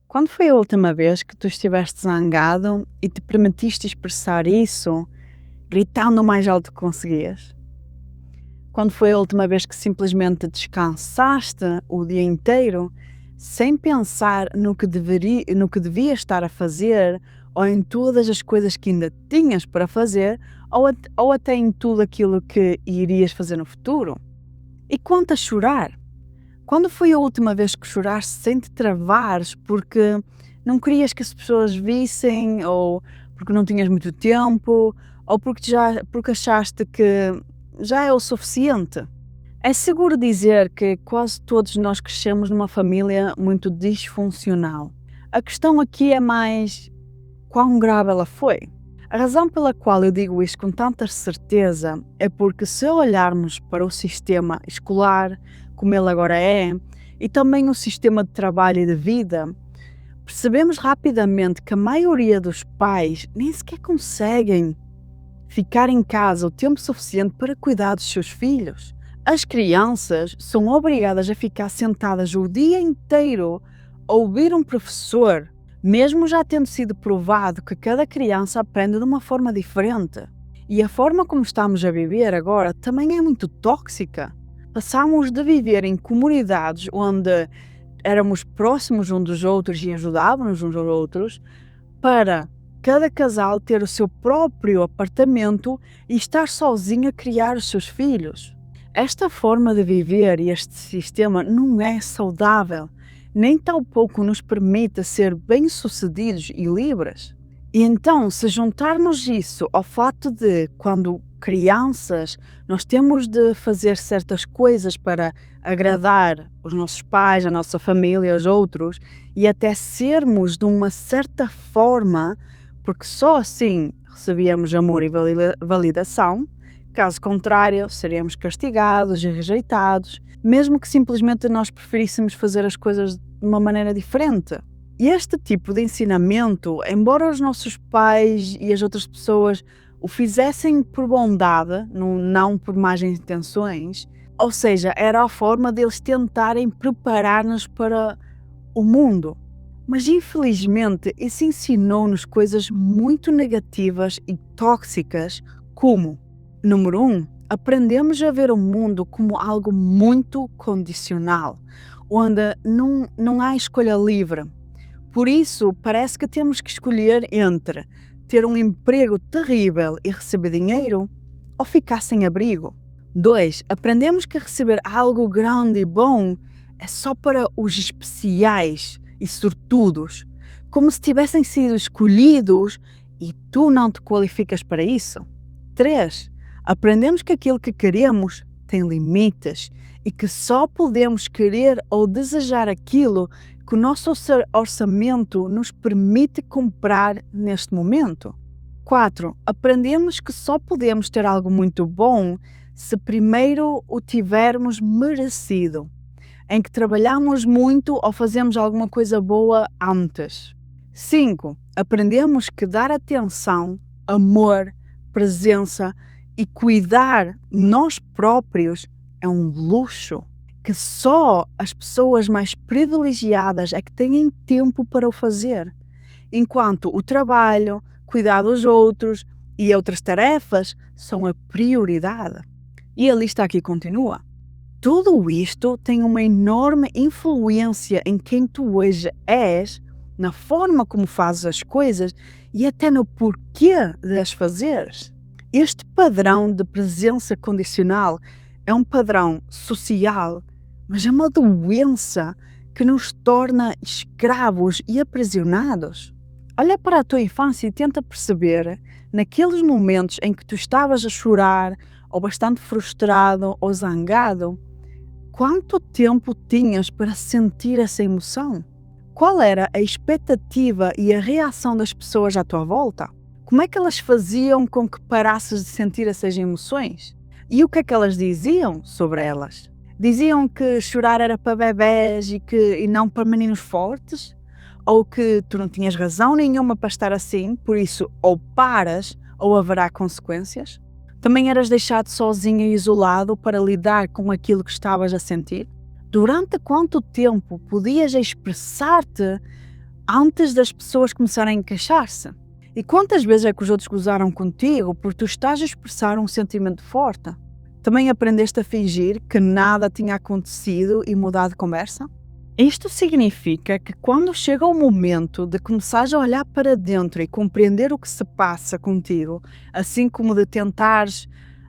Quando foi a última vez que tu estiveste zangado e te permitiste expressar isso gritando o mais alto que conseguias? Quando foi a última vez que simplesmente descansaste o dia inteiro sem pensar no que devias estar a fazer ou em todas as coisas que ainda tinhas para fazer ou até em tudo aquilo que irias fazer no futuro? E quanto a chorar? Quando foi a última vez que choraste sem te travares porque não querias que as pessoas vissem, ou porque não tinhas muito tempo, ou porque achaste que já é o suficiente? É seguro dizer que quase todos nós crescemos numa família muito disfuncional. A questão aqui é mais quão grave ela foi. A razão pela qual eu digo isto com tanta certeza é porque, se olharmos para o sistema escolar, como ele agora é, e também o sistema de trabalho e de vida, percebemos rapidamente que a maioria dos pais nem sequer conseguem ficar em casa o tempo suficiente para cuidar dos seus filhos. As crianças são obrigadas a ficar sentadas o dia inteiro a ouvir um professor, mesmo já tendo sido provado que cada criança aprende de uma forma diferente. E a forma como estamos a viver agora também é muito tóxica. Passamos de viver em comunidades onde éramos próximos uns dos outros e ajudávamos uns aos outros, para cada casal ter o seu próprio apartamento e estar sozinho a criar os seus filhos. Esta forma de viver e este sistema não é saudável, nem tampouco nos permite ser bem-sucedidos e livres. E então, se juntarmos isso ao fato de, quando crianças, nós temos de fazer certas coisas para agradar os nossos pais, a nossa família, os outros, e até sermos de uma certa forma, porque só assim recebíamos amor e validação. Caso contrário, seríamos castigados e rejeitados, mesmo que simplesmente nós preferíssemos fazer as coisas de uma maneira diferente. E este tipo de ensinamento, embora os nossos pais e as outras pessoas o fizessem por bondade, não por más intenções, ou seja, era a forma deles tentarem preparar-nos para o mundo. Mas infelizmente isso ensinou-nos coisas muito negativas e tóxicas, como: número 1, aprendemos a ver o mundo como algo muito condicional, onde não há escolha livre. Por isso, parece que temos que escolher entre ter um emprego terrível e receber dinheiro, ou ficar sem abrigo. 2, aprendemos que receber algo grande e bom é só para os especiais e sortudos, como se tivessem sido escolhidos e tu não te qualificas para isso. 3, aprendemos que aquilo que queremos tem limites e que só podemos querer ou desejar aquilo que o nosso orçamento nos permite comprar neste momento. 4, aprendemos que só podemos ter algo muito bom se primeiro o tivermos merecido, em que trabalhamos muito ou fazemos alguma coisa boa antes. 5, aprendemos que dar atenção, amor, presença e cuidar de nós próprios é um luxo, que só as pessoas mais privilegiadas é que têm tempo para o fazer, enquanto o trabalho, cuidar dos outros e outras tarefas são a prioridade. E a lista aqui continua. Tudo isto tem uma enorme influência em quem tu hoje és, na forma como fazes as coisas e até no porquê de as fazeres. Este padrão de presença condicional é um padrão social, mas é uma doença que nos torna escravos e aprisionados. Olha para a tua infância e tenta perceber, naqueles momentos em que tu estavas a chorar, ou bastante frustrado ou zangado, quanto tempo tinhas para sentir essa emoção? Qual era a expectativa e a reação das pessoas à tua volta? Como é que elas faziam com que parasses de sentir essas emoções? E o que é que elas diziam sobre elas? Diziam que chorar era para bebés e não para meninos fortes? Ou que tu não tinhas razão nenhuma para estar assim, por isso ou paras ou haverá consequências? Também eras deixado sozinho e isolado para lidar com aquilo que estavas a sentir? Durante quanto tempo podias expressar-te antes das pessoas começarem a queixar-se. E quantas vezes é que os outros gozaram contigo porque tu estás a expressar um sentimento forte? Também aprendeste a fingir que nada tinha acontecido e mudar de conversa? Isto significa que quando chega o momento de começares a olhar para dentro e compreender o que se passa contigo, assim como de tentares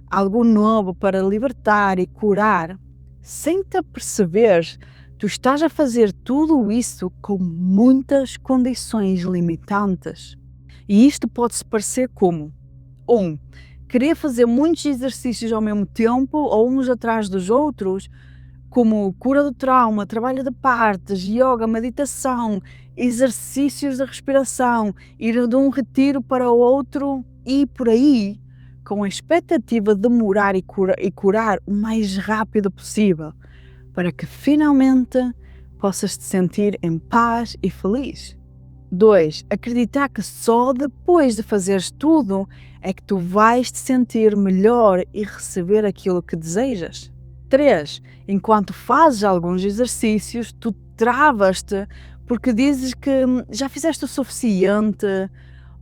algo novo para libertar e curar, sem te aperceberes, tu estás a fazer tudo isso com muitas condições limitantes. E isto pode-se parecer como: 1. Querer fazer muitos exercícios ao mesmo tempo ou uns atrás dos outros, como cura do trauma, trabalho de partes, yoga, meditação, exercícios de respiração, ir de um retiro para o outro e por aí, com a expectativa de demorar e curar o mais rápido possível, para que finalmente possas te sentir em paz e feliz. 2. Acreditar que só depois de fazeres tudo é que tu vais te sentir melhor e receber aquilo que desejas. 3. Enquanto fazes alguns exercícios, tu travas-te porque dizes que já fizeste o suficiente,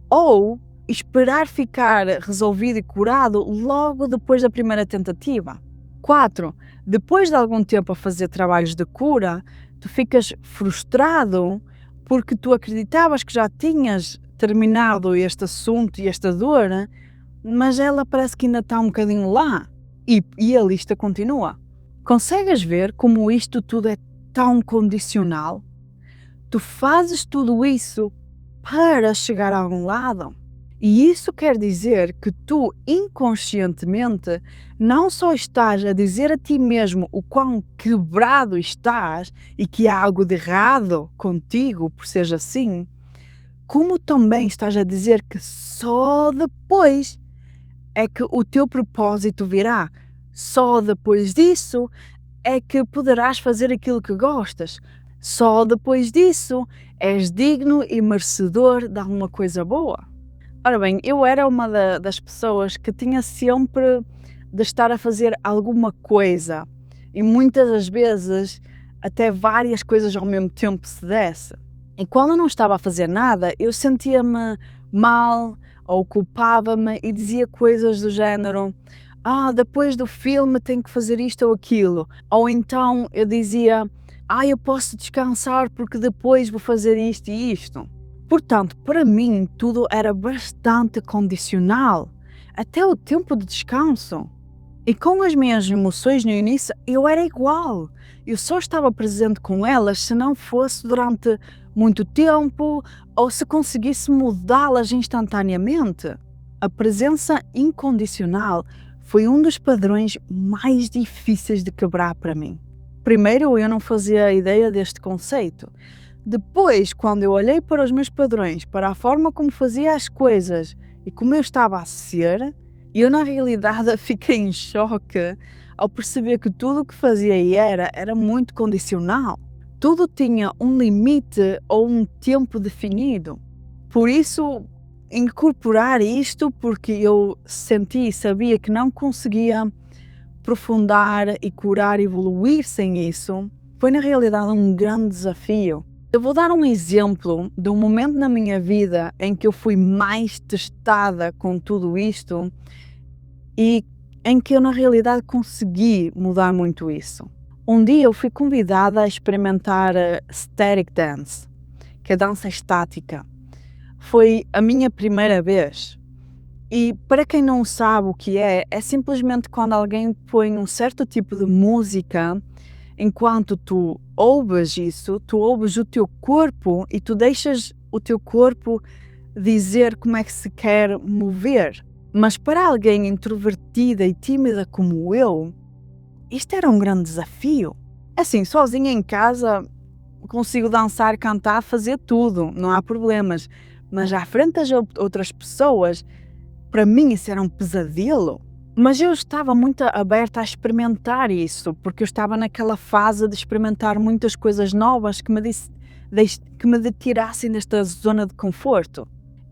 ou esperar ficar resolvido e curado logo depois da primeira tentativa. 4. Depois de algum tempo a fazer trabalhos de cura, tu ficas frustrado porque tu acreditavas que já tinhas terminado este assunto e esta dor, mas ela parece que ainda está um bocadinho lá. E a lista continua. Consegues ver como isto tudo é tão condicional? Tu fazes tudo isso para chegar a algum lado. E isso quer dizer que tu, inconscientemente, não só estás a dizer a ti mesmo o quão quebrado estás e que há algo de errado contigo por seres assim, como também estás a dizer que só depois é que o teu propósito virá. Só depois disso é que poderás fazer aquilo que gostas. Só depois disso és digno e merecedor de alguma coisa boa. Ora bem, eu era uma das pessoas que tinha sempre de estar a fazer alguma coisa e muitas das vezes até várias coisas ao mesmo tempo se desse. E quando eu não estava a fazer nada, eu sentia-me mal ou culpava-me e dizia coisas do género: depois do filme tenho que fazer isto ou aquilo. Ou então eu dizia: eu posso descansar porque depois vou fazer isto e isto. Portanto, para mim, tudo era bastante condicional, até o tempo de descanso. E com as minhas emoções no início, eu era igual. Eu só estava presente com elas se não fosse durante muito tempo ou se conseguisse mudá-las instantaneamente. A presença incondicional foi um dos padrões mais difíceis de quebrar para mim. Primeiro, eu não fazia ideia deste conceito. Depois, quando eu olhei para os meus padrões, para a forma como fazia as coisas e como eu estava a ser, eu na realidade fiquei em choque ao perceber que tudo o que fazia e era muito condicional. Tudo tinha um limite ou um tempo definido. Por isso, incorporar isto, porque eu senti e sabia que não conseguia aprofundar e curar e evoluir sem isso, foi na realidade um grande desafio. Eu vou dar um exemplo de um momento na minha vida em que eu fui mais testada com tudo isto e em que eu na realidade consegui mudar muito isso. Um dia eu fui convidada a experimentar static dance, que é dança estática. Foi a minha primeira vez. E para quem não sabe o que é simplesmente quando alguém põe um certo tipo de música. Enquanto tu ouves isso, tu ouves o teu corpo e tu deixas o teu corpo dizer como é que se quer mover. Mas para alguém introvertida e tímida como eu, isto era um grande desafio. Assim, sozinha em casa, consigo dançar, cantar, fazer tudo, não há problemas. Mas à frente das outras pessoas, para mim isso era um pesadelo. Mas eu estava muito aberta a experimentar isso, porque eu estava naquela fase de experimentar muitas coisas novas que me tirassem desta zona de conforto.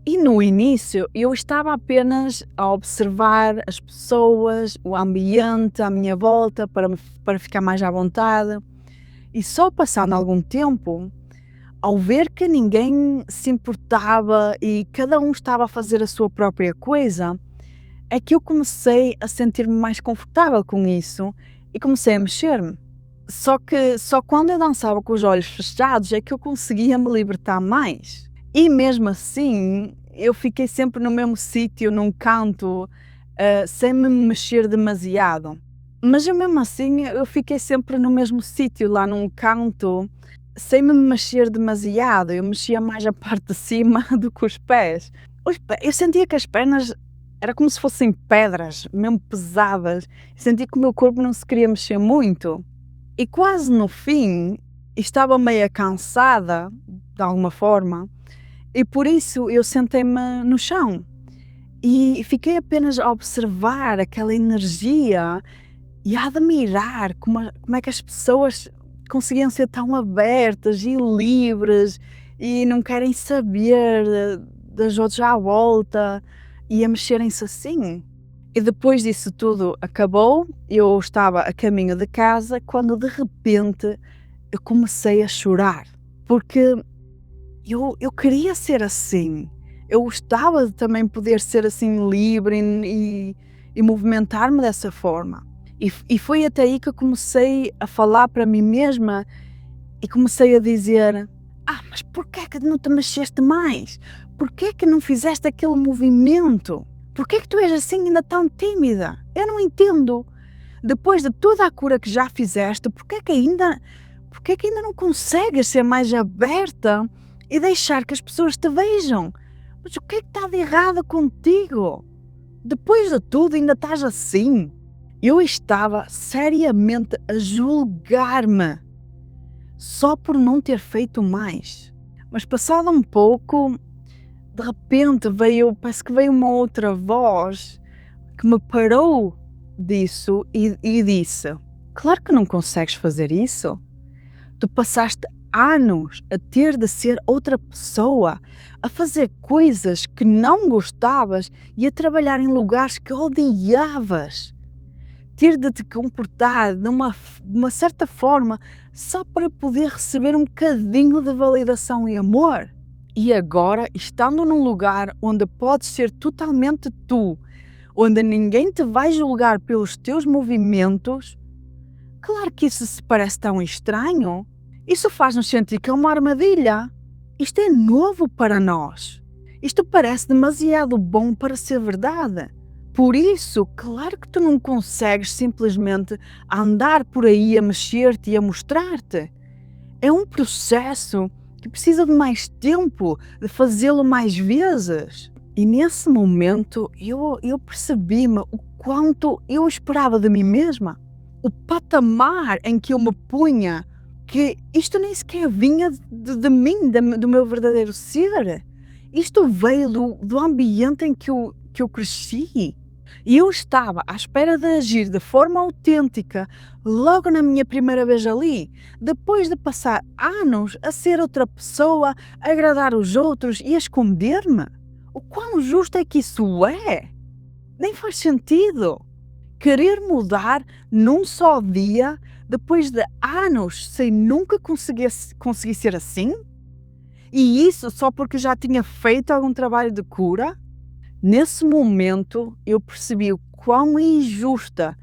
E no início eu estava apenas a observar as pessoas, o ambiente à minha volta para ficar mais à vontade. E só passando algum tempo, Ao ver que ninguém se importava e cada um estava a fazer a sua própria coisa, é que eu comecei a sentir-me mais confortável com isso e comecei a mexer-me. Só que só quando eu dançava com os olhos fechados é que eu conseguia me libertar mais. E mesmo assim, eu fiquei sempre no mesmo sítio, num canto, sem me mexer demasiado. Mas eu mesmo assim, eu fiquei sempre no mesmo sítio, lá num canto, sem me mexer demasiado. Eu mexia mais a parte de cima do que os pés. Eu sentia que as pernas era como se fossem pedras, mesmo pesadas. Eu sentia que o meu corpo não se queria mexer muito. E quase no fim, estava meio cansada, de alguma forma, e por isso eu sentei-me no chão. E fiquei apenas a observar aquela energia e a admirar como é que as pessoas conseguiam ser tão abertas e livres e não querem saber das outras à volta e a mexerem-se assim. E depois disso tudo acabou, eu estava a caminho de casa quando de repente eu comecei a chorar, porque eu queria ser assim, eu gostava de também poder ser assim livre e movimentar-me dessa forma. E foi até aí que eu comecei a falar para mim mesma e comecei a dizer: mas porquê é que não te mexeste mais? Porquê é que não fizeste aquele movimento? Porquê é que tu és assim ainda tão tímida? Eu não entendo. Depois de toda a cura que já fizeste, porquê é que ainda não consegues ser mais aberta e deixar que as pessoas te vejam? Mas o que é que está de errado contigo? Depois de tudo ainda estás assim? Eu estava seriamente a julgar-me só por não ter feito mais. Mas passado um pouco, de repente parece que veio uma outra voz que me parou disso e disse: claro que não consegues fazer isso. Tu passaste anos a ter de ser outra pessoa, a fazer coisas que não gostavas e a trabalhar em lugares que odiavas. Ter de te comportar de uma certa forma só para poder receber um bocadinho de validação e amor. E agora, estando num lugar onde podes ser totalmente tu, onde ninguém te vai julgar pelos teus movimentos, claro que isso se parece tão estranho. Isso faz-nos sentir que é uma armadilha. Isto é novo para nós. Isto parece demasiado bom para ser verdade. Por isso, claro que tu não consegues simplesmente andar por aí a mexer-te e a mostrar-te. É um processo que precisa de mais tempo, de fazê-lo mais vezes. E nesse momento eu percebi-me o quanto eu esperava de mim mesma. O patamar em que eu me punha, que isto nem sequer vinha de mim, do meu verdadeiro ser. Isto veio do ambiente em que eu cresci. E eu estava à espera de agir de forma autêntica logo na minha primeira vez ali, depois de passar anos a ser outra pessoa, a agradar os outros e a esconder-me. O quão justo é que isso é? Nem faz sentido. Querer mudar num só dia, depois de anos sem nunca conseguir ser assim? E isso só porque já tinha feito algum trabalho de cura? Nesse momento eu percebi o quão injusta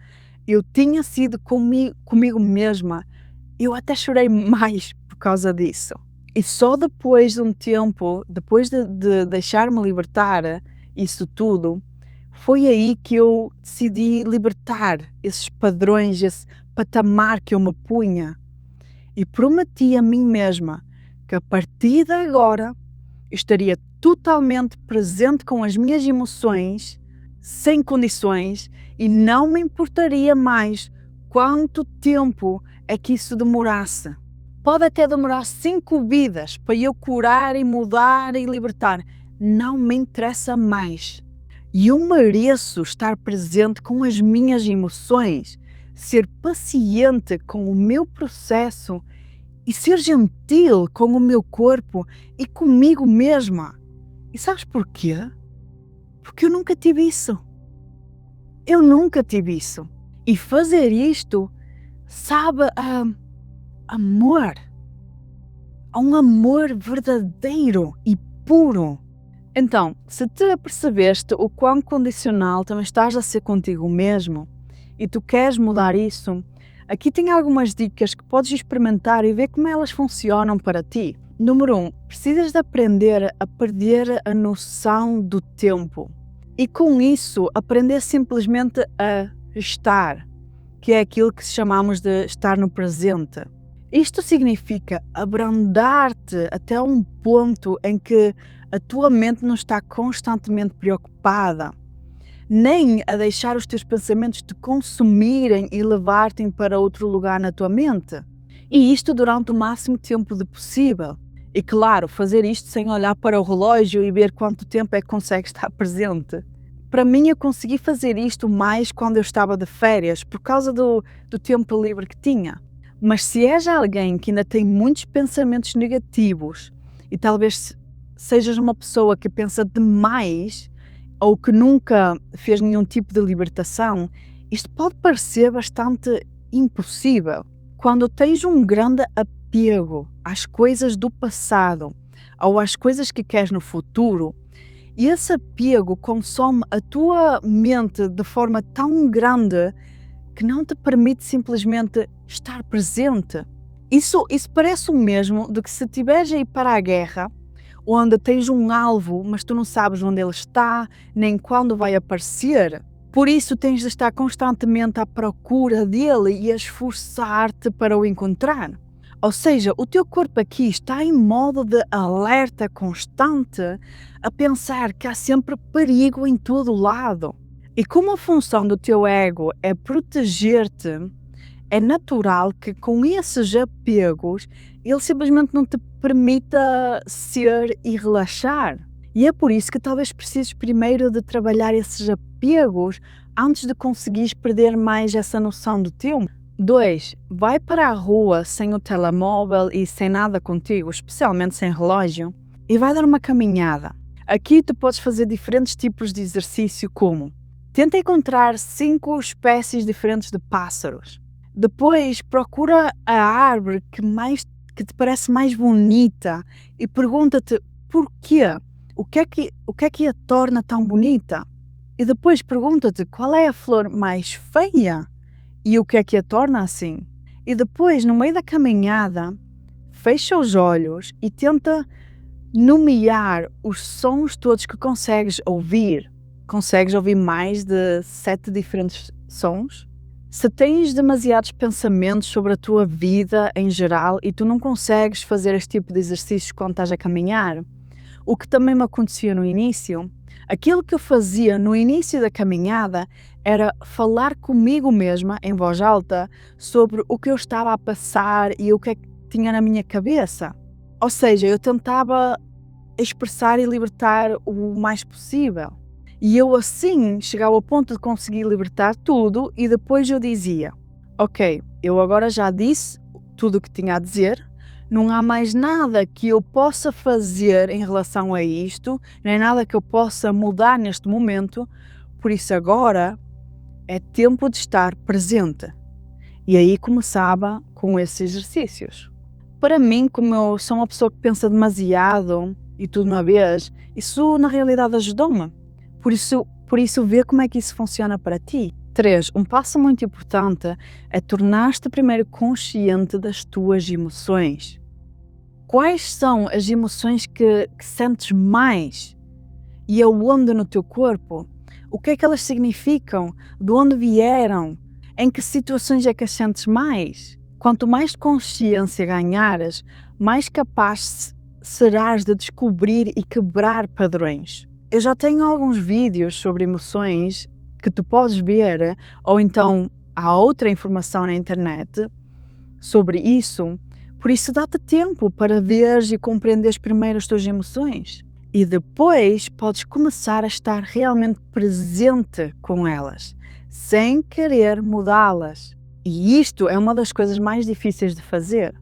eu tinha sido comigo mesma. Eu até chorei mais por causa disso. E só depois de um tempo, depois de deixar-me libertar isso tudo, foi aí que eu decidi libertar esses padrões, esse patamar que eu me punha. E prometi a mim mesma que a partir de agora eu estaria totalmente presente com as minhas emoções, sem condições, e não me importaria mais quanto tempo é que isso demorasse. Pode até demorar 5 vidas para eu curar e mudar e libertar. Não me interessa mais. E eu mereço estar presente com as minhas emoções, ser paciente com o meu processo e ser gentil com o meu corpo e comigo mesma. E sabes porquê? Porque eu nunca tive isso. Eu nunca tive isso. E fazer isto sabe a amor. a um amor verdadeiro e puro. Então, se te apercebeste o quão condicional também estás a ser contigo mesmo e tu queres mudar isso, aqui tem algumas dicas que podes experimentar e ver como elas funcionam para ti. Número 1, precisas de aprender a perder a noção do tempo e com isso aprender simplesmente a estar, que é aquilo que chamamos de estar no presente. Isto significa abrandar-te até um ponto em que a tua mente não está constantemente preocupada, nem a deixar os teus pensamentos te consumirem e levar-te para outro lugar na tua mente. E isto durante o máximo tempo de possível. E claro, fazer isto sem olhar para o relógio e ver quanto tempo é que consegues estar presente. Para mim, eu consegui fazer isto mais quando eu estava de férias, por causa do tempo livre que tinha. Mas se és alguém que ainda tem muitos pensamentos negativos e talvez sejas uma pessoa que pensa demais ou que nunca fez nenhum tipo de libertação, isto pode parecer bastante impossível. Quando tens um grande apego às coisas do passado ou às coisas que queres no futuro, e esse apego consome a tua mente de forma tão grande que não te permite simplesmente estar presente. Isso parece o mesmo do que se estiveres a ir para a guerra, onde tens um alvo, mas tu não sabes onde ele está, nem quando vai aparecer. Por isso tens de estar constantemente à procura dele e a esforçar-te para o encontrar. Ou seja, o teu corpo aqui está em modo de alerta constante, a pensar que há sempre perigo em todo lado. E como a função do teu ego é proteger-te, é natural que com esses apegos ele simplesmente não te permita ser e relaxar. E é por isso que talvez precises primeiro de trabalhar esses apegos antes de conseguires perder mais essa noção do tempo. 2. Vai para a rua sem o telemóvel e sem nada contigo, especialmente sem relógio, e vai dar uma caminhada. Aqui tu podes fazer diferentes tipos de exercício, como tenta encontrar 5 espécies diferentes de pássaros. Depois procura a árvore que te parece mais bonita e pergunta-te porquê, o que é que a torna tão bonita. E depois pergunta-te qual é a flor mais feia e o que é que a torna assim. E depois, no meio da caminhada, fecha os olhos e tenta nomear os sons todos que consegues ouvir. Consegues ouvir mais de 7 diferentes sons? Se tens demasiados pensamentos sobre a tua vida em geral e tu não consegues fazer este tipo de exercícios quando estás a caminhar, o que também me acontecia no início, aquilo que eu fazia no início da caminhada era falar comigo mesma, em voz alta, sobre o que eu estava a passar e o que é que tinha na minha cabeça. Ou seja, eu tentava expressar e libertar o mais possível. E eu assim chegava ao ponto de conseguir libertar tudo e depois eu dizia, ok, eu agora já disse tudo o que tinha a dizer, não há mais nada que eu possa fazer em relação a isto, nem nada que eu possa mudar neste momento, por isso agora é tempo de estar presente. E aí começava com esses exercícios. Para mim, como eu sou uma pessoa que pensa demasiado e tudo uma vez, isso na realidade ajudou-me. Por isso vê como é que isso funciona para ti. 3. Um passo muito importante é tornar-te primeiro consciente das tuas emoções. Quais são as emoções que sentes mais? E aonde no teu corpo? O que é que elas significam? De onde vieram? Em que situações é que as sentes mais? Quanto mais consciência ganhares, mais capaz serás de descobrir e quebrar padrões. Eu já tenho alguns vídeos sobre emoções que tu podes ver, ou então há outra informação na internet sobre isso, por isso dá-te tempo para veres e compreenderes primeiro as tuas emoções e depois podes começar a estar realmente presente com elas, sem querer mudá-las. E isto é uma das coisas mais difíceis de fazer.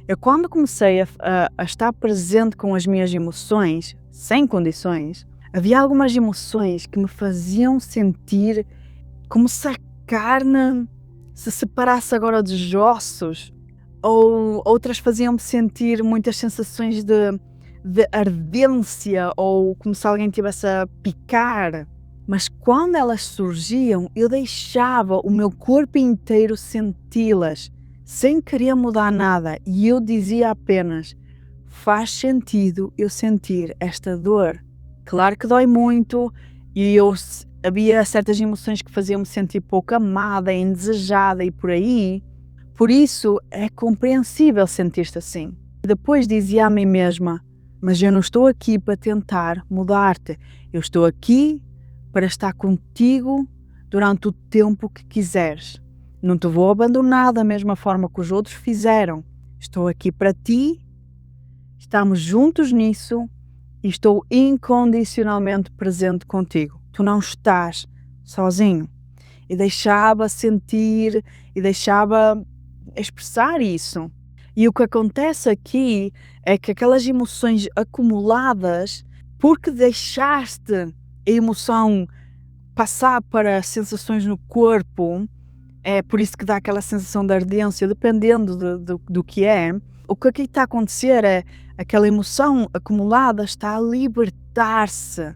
Eu quando comecei a estar presente com as minhas emoções, sem condições, havia algumas emoções que me faziam sentir como se a carne se separasse agora dos ossos. ou outras faziam-me sentir muitas sensações de ardência ou como se alguém estivesse a picar. Mas quando elas surgiam, eu deixava o meu corpo inteiro senti-las, sem querer mudar nada, e eu dizia apenas: faz sentido eu sentir esta dor. Claro que dói muito, e havia certas emoções que faziam-me sentir pouco amada, indesejada e por aí. Por isso é compreensível sentir-se assim. Depois dizia a mim mesma: mas eu não estou aqui para tentar mudar-te, eu estou aqui para estar contigo durante o tempo que quiseres. Não te vou abandonar da mesma forma que os outros fizeram. Estou aqui para ti, estamos juntos nisso e estou incondicionalmente presente contigo. Tu não estás sozinho. E deixava sentir e deixava expressar isso. E o que acontece aqui é que aquelas emoções acumuladas, porque deixaste a emoção passar para sensações no corpo, é por isso que dá aquela sensação de ardência, dependendo do que é. O que aqui está a acontecer é aquela emoção acumulada está a libertar-se,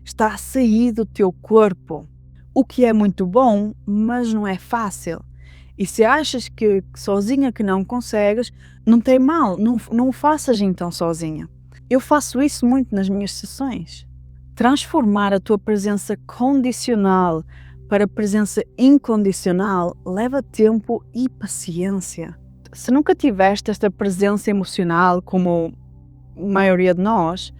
está a sair do teu corpo, o que é muito bom, mas não é fácil. E se achas que sozinha que não consegues, não tem mal, não o faças então sozinha. Eu faço isso muito nas minhas sessões. Transformar a tua presença condicional para presença incondicional leva tempo e paciência. Se nunca tiveste esta presença emocional, como a maioria de nós,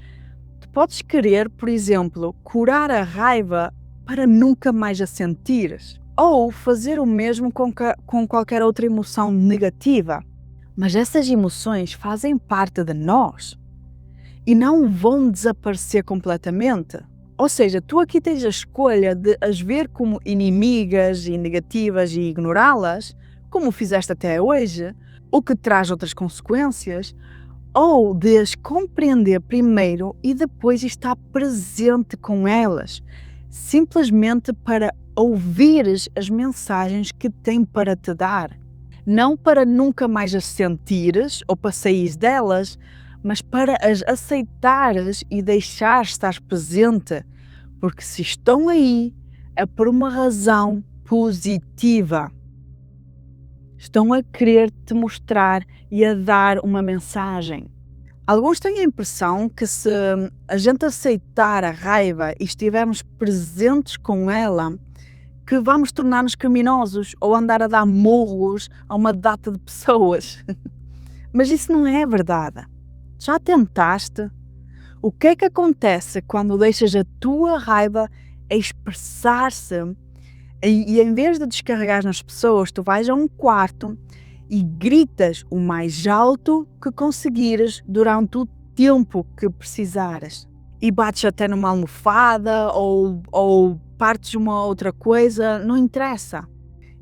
tu podes querer, por exemplo, curar a raiva para nunca mais a sentires, ou fazer o mesmo com qualquer outra emoção negativa. Mas essas emoções fazem parte de nós e não vão desaparecer completamente. Ou seja, tu aqui tens a escolha de as ver como inimigas e negativas e ignorá-las, como fizeste até hoje, o que traz outras consequências, ou de as compreender primeiro e depois estar presente com elas, simplesmente para ouvires as mensagens que têm para te dar. Não para nunca mais as sentires ou para saíres delas, mas para as aceitares e deixares estar presente, porque se estão aí é por uma razão positiva. Estão a querer te mostrar e a dar uma mensagem. Alguns têm a impressão que se a gente aceitar a raiva e estivermos presentes com ela, que vamos tornar-nos criminosos ou andar a dar murros a uma data de pessoas. Mas isso não é verdade. Já tentaste? O que é que acontece quando deixas a tua raiva expressar-se e em vez de descarregar nas pessoas, tu vais a um quarto e gritas o mais alto que conseguires durante o tempo que precisares. E bates até numa almofada ou partes uma outra coisa, não interessa.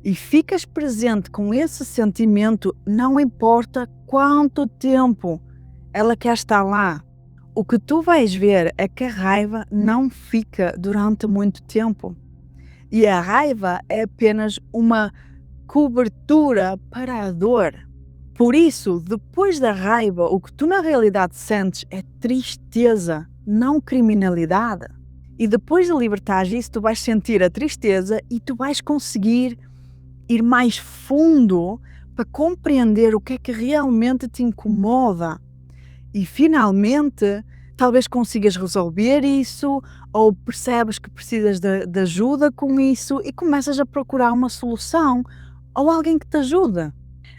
E ficas presente com esse sentimento, não importa quanto tempo ela quer estar lá. O que tu vais ver é que a raiva não fica durante muito tempo. E a raiva é apenas uma cobertura para a dor. Por isso, depois da raiva, o que tu na realidade sentes é tristeza, não criminalidade. E depois de libertar isso, tu vais sentir a tristeza e tu vais conseguir ir mais fundo para compreender o que é que realmente te incomoda. E finalmente, talvez consigas resolver isso, ou percebes que precisas de ajuda com isso e começas a procurar uma solução ou alguém que te ajude.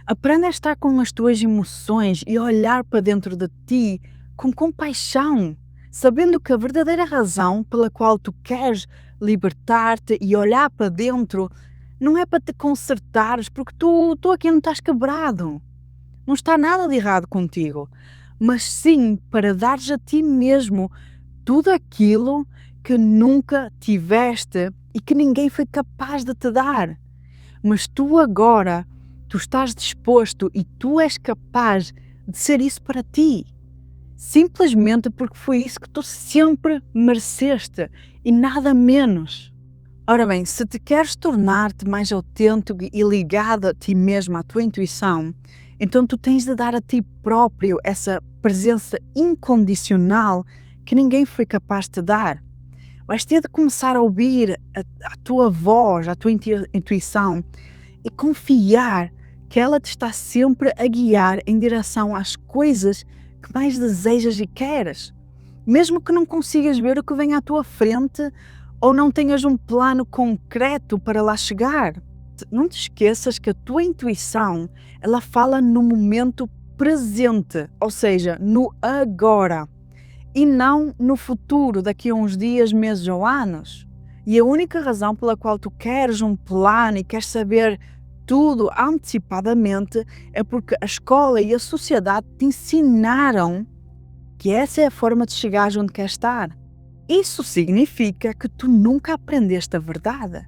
Aprenda a estar com as tuas emoções e olhar para dentro de ti com compaixão, sabendo que a verdadeira razão pela qual tu queres libertar-te e olhar para dentro não é para te consertares, porque tu aqui não estás quebrado. Não está nada de errado contigo, mas sim para dares a ti mesmo tudo aquilo que nunca tiveste e que ninguém foi capaz de te dar. Mas tu agora, tu estás disposto e tu és capaz de ser isso para ti. Simplesmente porque foi isso que tu sempre mereceste e nada menos. Ora bem, se te queres tornar-te mais autêntico e ligado a ti mesmo, à tua intuição, Então tu tens de dar a ti próprio essa presença incondicional que ninguém foi capaz de dar. Vais ter de começar a ouvir a tua voz, a tua intuição e confiar que ela te está sempre a guiar em direção às coisas que mais desejas e queres. Mesmo que não consigas ver o que vem à tua frente ou não tenhas um plano concreto para lá chegar. Não te esqueças que a tua intuição, ela fala no momento presente, ou seja, no agora, e não no futuro, daqui a uns dias, meses ou anos. E a única razão pela qual tu queres um plano e queres saber tudo antecipadamente é porque a escola e a sociedade te ensinaram que essa é a forma de chegar onde queres estar. Isso significa que tu nunca aprendeste a verdade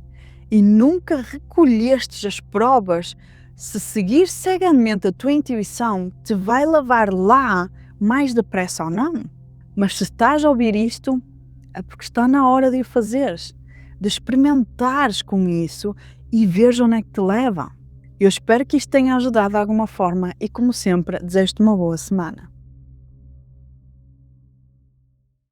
e nunca recolhestes as provas se seguir cegamente a tua intuição te vai levar lá mais depressa ou não. Mas se estás a ouvir isto, é porque está na hora de o fazeres, de experimentares com isso e veres onde é que te leva. Eu espero que isto tenha ajudado de alguma forma e, como sempre, desejo-te uma boa semana.